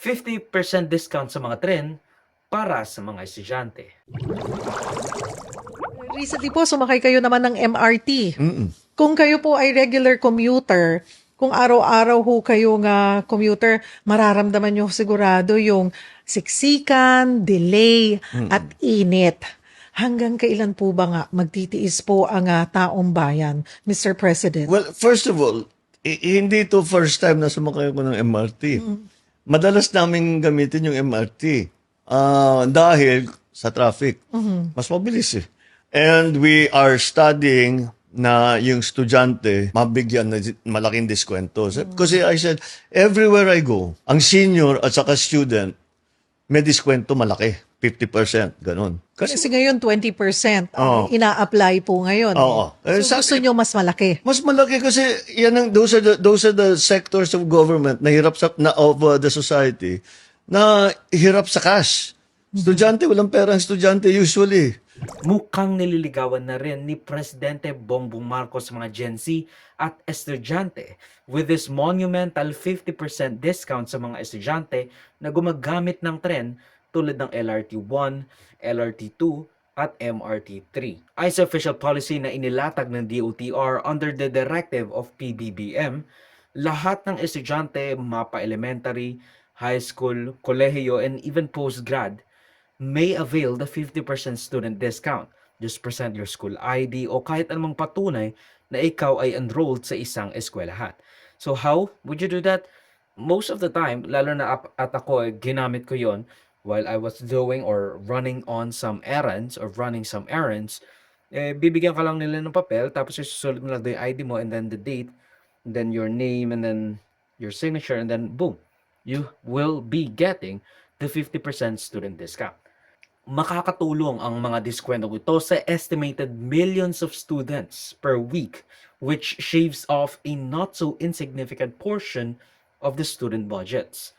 50% discount sa mga tren para sa mga estudyante. Recently po, sumakay kayo naman ng MRT. Mm-mm. Kung kayo po ay regular commuter, kung araw-araw ho kayo nga commuter, mararamdaman nyo sigurado yung siksikan, delay, at init. Hanggang kailan po ba nga magtitiis po ang taong bayan, Mr. President? Well, first of all, hindi to first time na sumakay ako ng MRT. Madalas namin gamitin yung MRT dahil sa traffic. Mas mabilis eh. And we are studying na yung estudyante mabigyan ng malaking diskwento. Kasi I said, everywhere I go, ang senior at saka student, may diskwento malaki. 50%, ganun. Kasi ngayon 20% ang Oo. ina-apply po ngayon. Oo. So gusto nyo mas malaki. Mas malaki kasi yan those are the sectors of government na hirap of the society na hirap sa cash. Estudyante, walang pera ang estudyante usually. Mukhang nililigawan na rin ni Presidente Bongbong Marcos sa mga Gen Z at estudyante with this monumental 50% discount sa mga estudyante na gumagamit ng tren tulad ng LRT-1, LRT-2 at MRT-3. Ay sa official policy na inilatag ng DOTR under the directive of PBBM, lahat ng estudyante, mapa elementary, high school, kolehiyo, and even postgrad may avail the 50% student discount. Just present your school ID o kahit anumang patunay na ikaw ay enrolled sa isang eskwelahan. So how would you do that? Most of the time, lalo na at ako, ginamit ko yon while I was doing or running on some errands or running some errands. Bibigyan ka lang nila ng papel, tapos isusulat mo lang yung ID mo and then the date, and then your name and then your signature, and then boom, you will be getting the 50% student discount. Makakatulong ang mga diskwento ito sa estimated millions of students per week, which shaves off a not so insignificant portion of the student budgets.